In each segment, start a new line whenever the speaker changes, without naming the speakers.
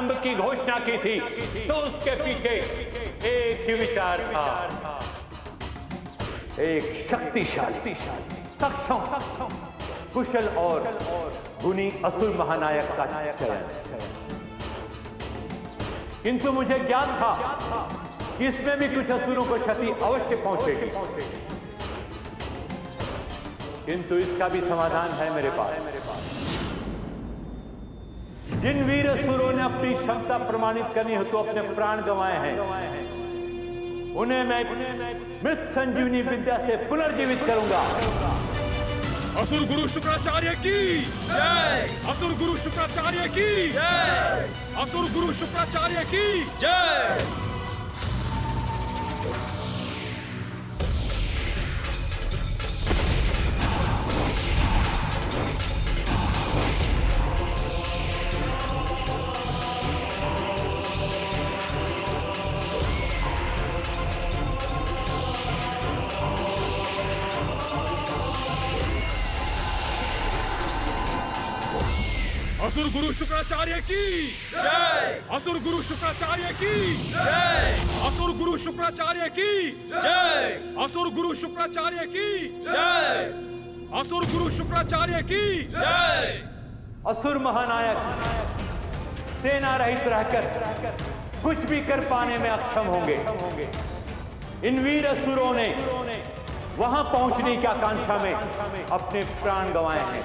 आरंभ की घोषणा की थी तो उसके पीछे एक ही विचार था, एक शक्तिशाली, सक्षम, कुशल और गुणी असुर महानायक का चयन। किंतु मुझे ज्ञात था कि इसमें भी कुछ असुरों को क्षति अवश्य पहुंचेगी, किंतु इसका भी समाधान है मेरे पास। जिन वीर असुरों ने अपनी क्षमता प्रमाणित करनी हो तो अपने प्राण गंवाए हैं, उन्हें मैं मृत संजीवनी विद्या से पुनर्जीवित करूंगा।
असुर गुरु शुक्राचार्य की जय! असुर गुरु शुक्राचार्य की जय! असुर गुरु शुक्राचार्य की जय! असुर गुरु शुक्राचार्य की जय! असुर गुरु शुक्राचार्य की जय! असुर गुरु शुक्राचार्य की जय! असुर गुरु शुक्राचार्य की जय! असुर गुरु शुक्राचार्य की जय!
असुर महानायक सेना रहित रहकर कुछ भी कर पाने में अक्षम होंगे। इन वीर असुरों ने वहां पहुंचने की आकांक्षा में अपने प्राण गंवाए हैं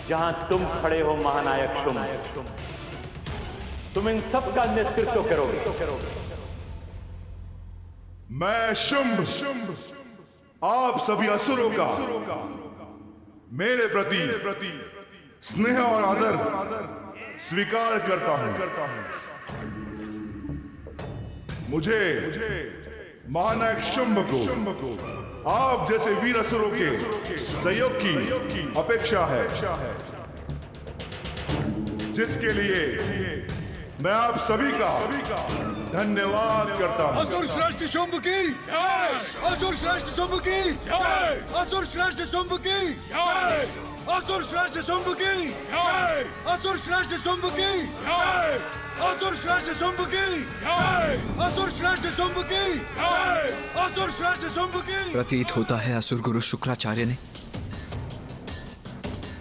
जहां तुम खड़े हो महानायक शुंभ। तुम इन सब का नेतृत्व करोगे।
मैं शुंभ आप सभी असुरों का मेरे प्रति स्नेह और आदर स्वीकार करता हूं। मुझे महानायक शुंभ को आप जैसे वीर असुरों के सहयोग की अपेक्षा है, जिसके लिए मैं आप सभी का धन्यवाद करता हूं।
असुर श्रेष्ठ शुंभ की जय! असुर श्रेष्ठ शुंभ की जय! असुर श्रेष्ठ शुंभ की जय! असुर श्रेष्ठ शुंभ की जय! असुर श्रेष्ठ शुंभ की जय! असुर श्रेष्ठ शुंभ की जय! असुर श्रेष्ठ शुंभ की जय! असुर श्रेष्ठ शुंभ की।
प्रतीत होता है असुर गुरु शुक्राचार्य ने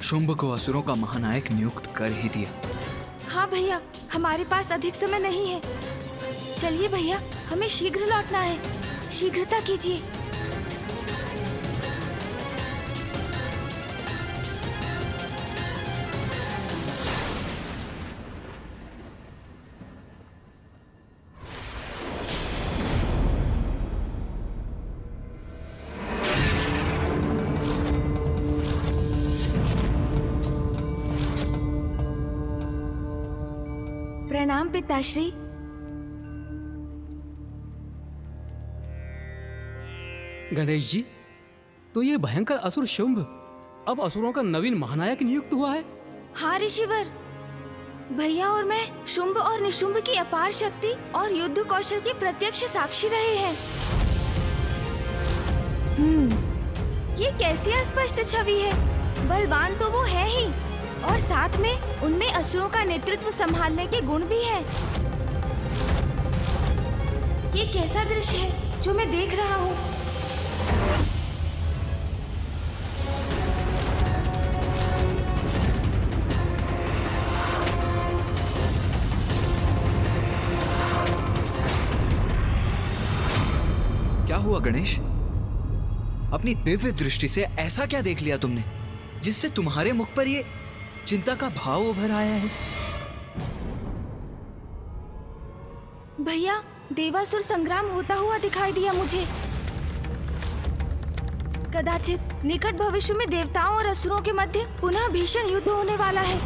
शुंभ को असुरों का महानायक नियुक्त कर ही दिया।
हाँ भैया, हमारे पास अधिक समय नहीं है। चलिए भैया, हमें शीघ्र लौटना है। शीघ्रता कीजिए। प्रणाम पिताश्री।
गणेश जी, तो ये भयंकर असुर शुंभ अब असुरों का नवीन महानायक नियुक्त हुआ है?
हाँ ऋषिवर, भैया और मैं शुंभ और निशुंभ की अपार शक्ति और युद्ध कौशल की प्रत्यक्ष साक्षी रहे हैं। ये कैसी अस्पष्ट छवि है। बलवान तो वो है ही, और साथ में उनमें असुरों का नेतृत्व संभालने के गुण भी हैं। ये कैसा दृश्य है जो मैं देख रहा हूँ।
क्या हुआ गणेश? अपनी दिव्य दृष्टि से ऐसा क्या देख लिया तुमने जिससे तुम्हारे मुख पर ये चिंता का भाव उभर आया है?
भैया, देवासुर संग्राम होता हुआ दिखाई दिया मुझे। कदाचित निकट भविष्य में देवताओं और असुरों के मध्य पुनः भीषण युद्ध होने वाला है।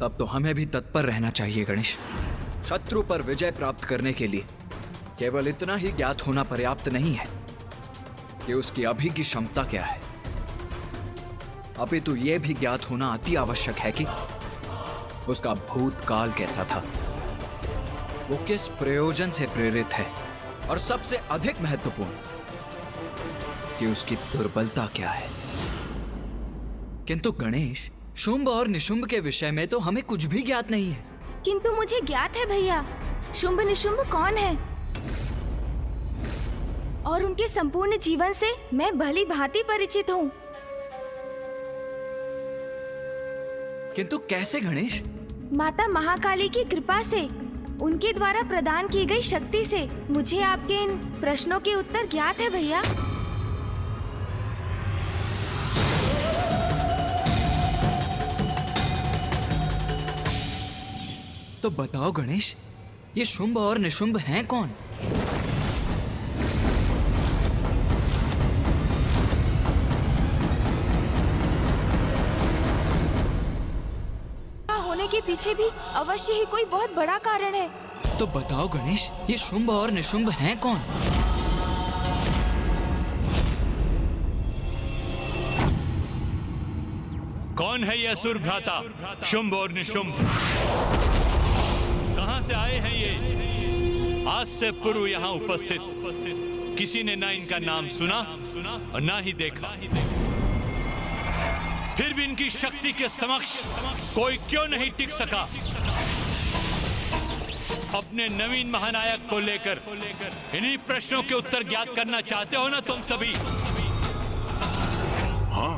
तब तो हमें भी तत्पर रहना चाहिए गणेश। शत्रु पर विजय प्राप्त करने के लिए केवल इतना ही ज्ञात होना पर्याप्त नहीं है कि उसकी अभी की क्षमता क्या है, अपितु यह भी ज्ञात होना अति आवश्यक है कि उसका भूतकाल कैसा था, वो किस प्रयोजन से प्रेरित है, और सबसे अधिक महत्वपूर्ण कि उसकी दुर्बलता क्या है। किंतु गणेश, शुंभ और निशुंभ के विषय में तो हमें कुछ भी ज्ञात नहीं है।
किंतु मुझे ज्ञात है भैया, शुंभ निशुंभ कौन है और उनके संपूर्ण जीवन से मैं भली भांति परिचित हूँ।
किंतु कैसे गणेश?
माता महाकाली की कृपा से, उनके द्वारा प्रदान की गई शक्ति से मुझे आपके इन प्रश्नों के उत्तर ज्ञात है भैया।
तो बताओ गणेश, ये शुंभ और निशुंभ हैं कौन?
होने के पीछे भी अवश्य ही कोई बहुत बड़ा कारण है।
तो बताओ गणेश, ये शुंभ और निशुंभ हैं कौन?
कौन है ये असुर भ्राता शुंभ और निशुंभ? कहां से आए हैं ये? आज से पूर्व यहाँ उपस्थित किसी ने ना इनका नाम सुना और ना ही देखा। फिर भी इनकी शक्ति के समक्ष कोई क्यों नहीं टिक सका? अपने नवीन महानायक को लेकर इन्हीं प्रश्नों के उत्तर ज्ञात करना चाहते हो ना तुम सभी?
हाँ,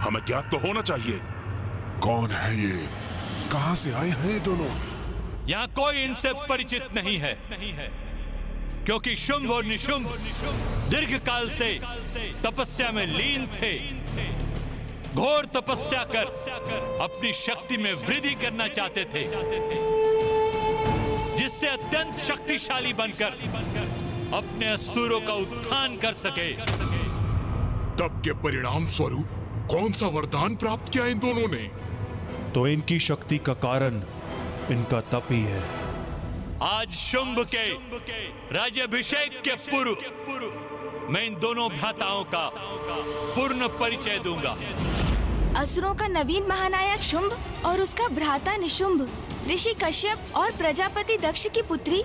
हमें ज्ञात तो होना चाहिए। कौन है ये? कहां से आए हैं ये दोनों?
यहाँ कोई इनसे परिचित नहीं है, क्योंकि शुंभ और निशुंभ दीर्घ काल से तपस्या में लीन थे। घोर तपस्या कर अपनी शक्ति में वृद्धि करना चाहते थे, जिससे अत्यंत शक्तिशाली बनकर अपने असुरों का उत्थान कर सके।
तब के परिणाम स्वरूप कौन सा वरदान प्राप्त किया इन दोनों ने?
तो इनकी शक्ति का कारण इनका तप ही है।
आज शुंभ के राज्याभिषेक के पूर्व मैं इन दोनों भ्राताओं का पूर्ण परिचय दूंगा।
असुरों का नवीन महानायक शुंभ और उसका भ्राता निशुंभ ऋषि कश्यप और प्रजापति दक्ष की पुत्री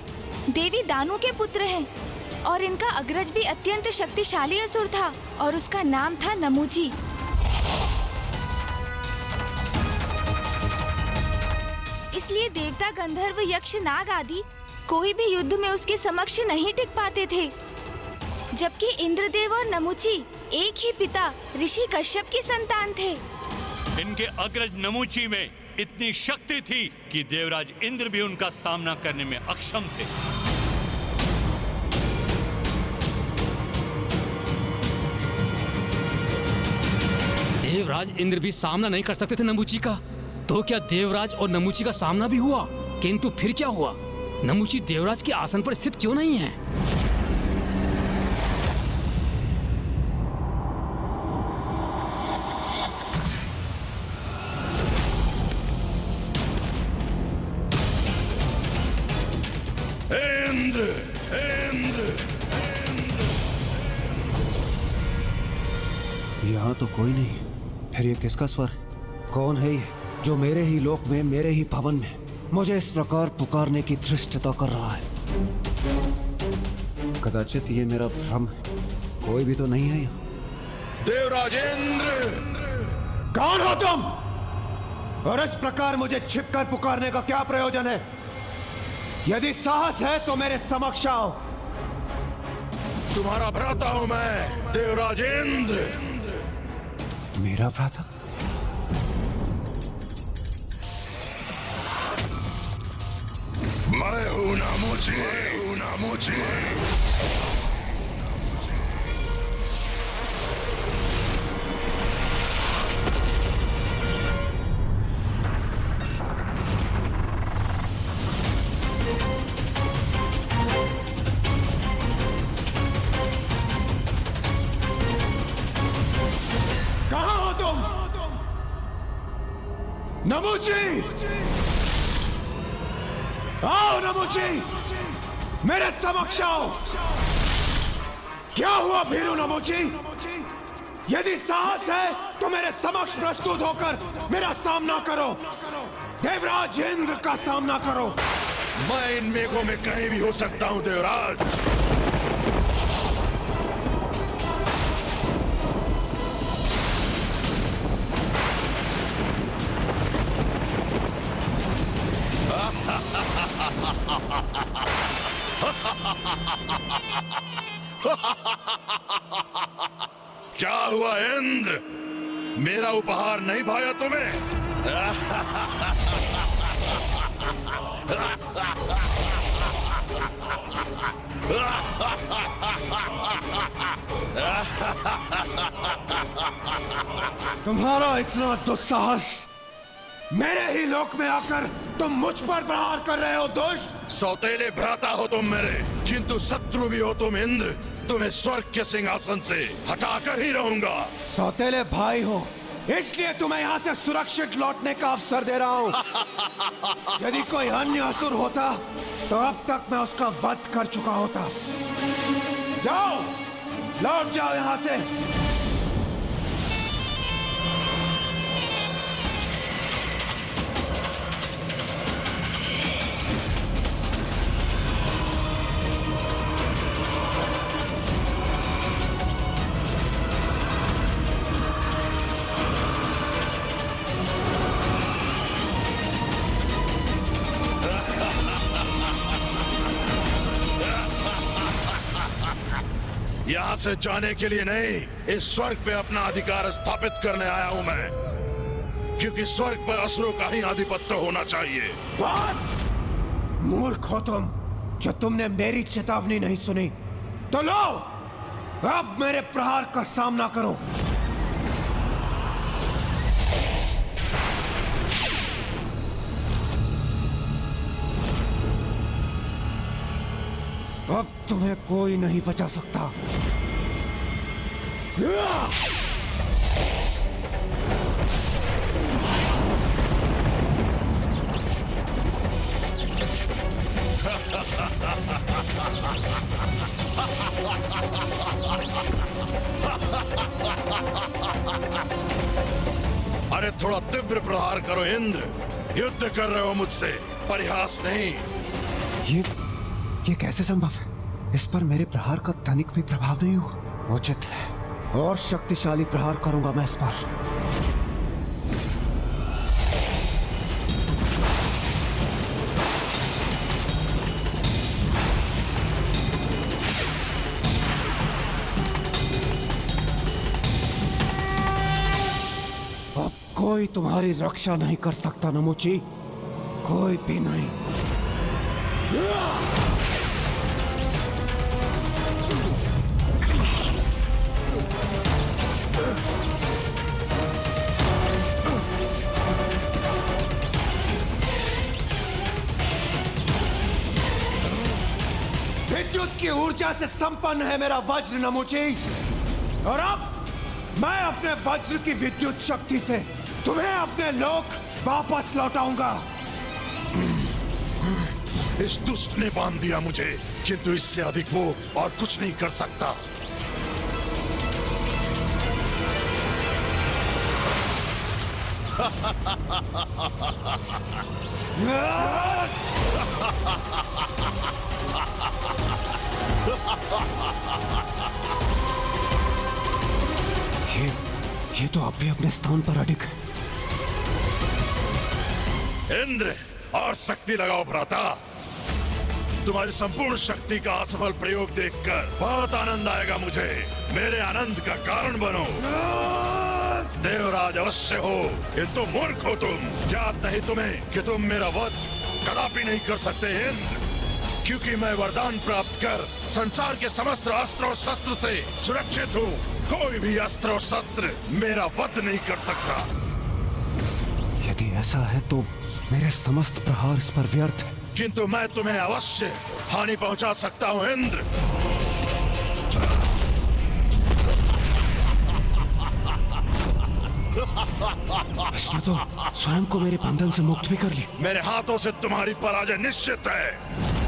देवी दानु के पुत्र हैं, और इनका अग्रज भी अत्यंत शक्तिशाली असुर था और उसका नाम था नमूची। इसलिए देवता, गंधर्व, यक्ष, नाग आदि कोई भी युद्ध में उसके समक्ष नहीं टिक पाते थे, जबकि इंद्रदेव और नमूची एक ही पिता ऋषि कश्यप की संतान थे।
इनके अग्रज नमूची में इतनी शक्ति थी कि देवराज इंद्र भी उनका सामना करने में अक्षम थे।
देवराज इंद्र भी सामना नहीं कर सकते थे नमूची का, तो क्या देवराज और नमूची का सामना भी हुआ? किंतु फिर क्या हुआ? नमूची देवराज के आसन पर स्थित क्यों नहीं है?
इंद्र, इंद्र,
यहाँ तो कोई नहीं। फिर ये किसका स्वर? कौन है ये जो मेरे ही लोक में, मेरे ही भवन में मुझे इस प्रकार पुकारने की धृष्टता कर रहा है? कदाचित ये मेरा भ्रम है। कोई भी तो नहीं है यहाँ।
देवराज इंद्र,
कौन हो तुम? और इस प्रकार मुझे छिपकर पुकारने का क्या प्रयोजन है? यदि साहस है तो मेरे समक्ष आओ।
तुम्हारा भ्राता हूं मैं, देवराज इंद्र।
मेरा भ्राता?
मैं हूं नमूची।
कहां हो तुम? नमूची! आओ नमूची, मेरे समक्ष आओ। क्या हुआ भीरू नमूची? यदि साहस है तो मेरे समक्ष प्रस्तुत होकर मेरा सामना करो। देवराज इंद्र का सामना करो।
मैं इन मेघों में कहीं भी हो सकता हूं देवराज।
क्या हुआ इंद्र? मेरा उपहार नहीं भाया तुम्हें?
तुम्हारा इतना दुस्साहस, मेरे ही लोक में आकर तुम मुझ पर प्रहार कर रहे हो दुष्ट।
सौतेले भ्राता हो तुम मेरे, किंतु शत्रु भी हो तुम इंद्र। तुम्हें स्वर्ग के सिंहासन से हटाकर ही रहूंगा।
सौतेले भाई हो, इसलिए तुम्हें यहाँ से सुरक्षित लौटने का अवसर दे रहा हूँ। यदि कोई अन्य असुर होता तो अब तक मैं उसका वध कर चुका होता। जाओ, लौट जाओ यहाँ से।
यहाँ से जाने के लिए नहीं, इस स्वर्ग पे अपना अधिकार स्थापित करने आया हूँ मैं, क्योंकि स्वर्ग पर असुरों का ही आधिपत्य होना चाहिए।
बस! मूर्ख हो तुम, जो तुमने मेरी चेतावनी नहीं सुनी। तो लो, अब मेरे प्रहार का सामना करो। अब तुम्हें कोई नहीं बचा सकता।
अरे थोड़ा तीव्र प्रहार करो इंद्र, युद्ध कर रहे हो मुझसे, परिहास नहीं।
ये कैसे संभव है? इस पर मेरे प्रहार का तनिक भी प्रभाव नहीं हुआ। उचित है, और शक्तिशाली प्रहार करूंगा मैं इस पर। अब कोई तुम्हारी रक्षा नहीं कर सकता नमुची, कोई भी नहीं। विद्युत की ऊर्जा से संपन्न है मेरा वज्र नमुची, और अब मैं अपने वज्र की विद्युत शक्ति से तुम्हें अपने लोक वापस लौटाऊंगा।
इस दुष्ट ने बांध दिया मुझे, किंतु इससे अधिक वो और कुछ नहीं कर सकता।
ये तो अब भी अपने स्थान पर अडिग है।
इंद्र, और शक्ति लगाओ भ्राता। तुम्हारी संपूर्ण शक्ति का असफल प्रयोग देखकर बहुत आनंद आएगा मुझे। मेरे आनंद का कारण बनो। देवराज अवश्य हो, ये तो मूर्ख हो तुम। याद नहीं तुम्हें कि तुम मेरा वध कदापि नहीं कर सकते इंद्र, क्योंकि मैं वरदान प्राप्त कर संसार के समस्त अस्त्र और शस्त्र से सुरक्षित हूँ। कोई भी अस्त्र और शस्त्र मेरा वध नहीं कर सकता।
यदि ऐसा है तो मेरे समस्त प्रहार इस पर व्यर्थ है।
किंतु मैं तुम्हें अवश्य हानि पहुंचा सकता हूं इंद्र।
इसने तो स्वयं को मेरे बंधन से मुक्त भी कर ली।
मेरे हाथों से तुम्हारी पराजय निश्चित है।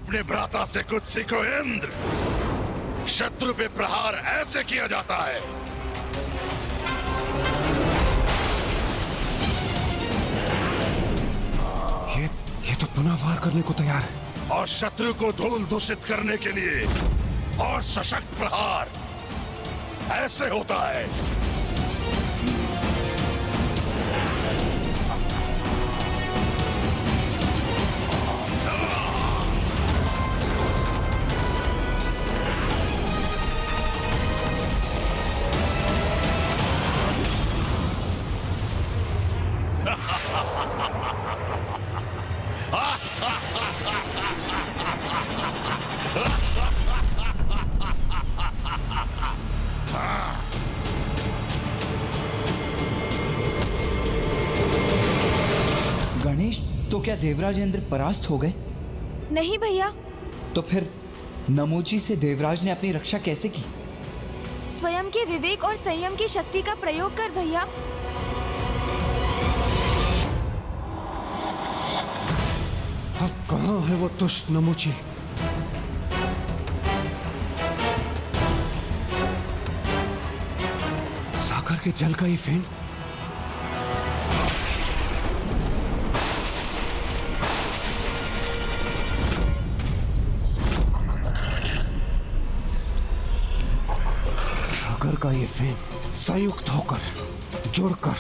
अपने भ्राता से कुछ सीखो इंद्र। शत्रु पे प्रहार ऐसे किया जाता है।
ये तो पुनः वार करने को तैयार है।
और शत्रु को धूल दूषित करने के लिए और सशक्त प्रहार ऐसे होता है।
गणेश, तो क्या देवराज इंद्र परास्त हो गए?
नहीं भैया,
तो फिर नमूची से देवराज ने अपनी रक्षा कैसे की?
स्वयं के विवेक और संयम की शक्ति का प्रयोग कर भैया।
अब कहाँ है वो दुष्ट नमूची? सागर के जल का ये फेन? सागर का ये फेन संयुक्त होकर जुड़कर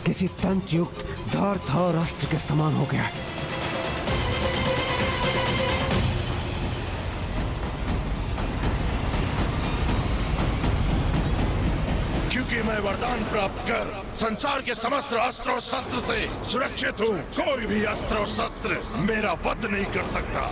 किसी तंत्र युक्त धारदार अस्त्र के समान हो गया है।
क्योंकि मैं वरदान प्राप्त कर संसार के समस्त अस्त्र और शस्त्र से सुरक्षित हूँ। कोई भी अस्त्र और शस्त्र मेरा वध नहीं कर सकता।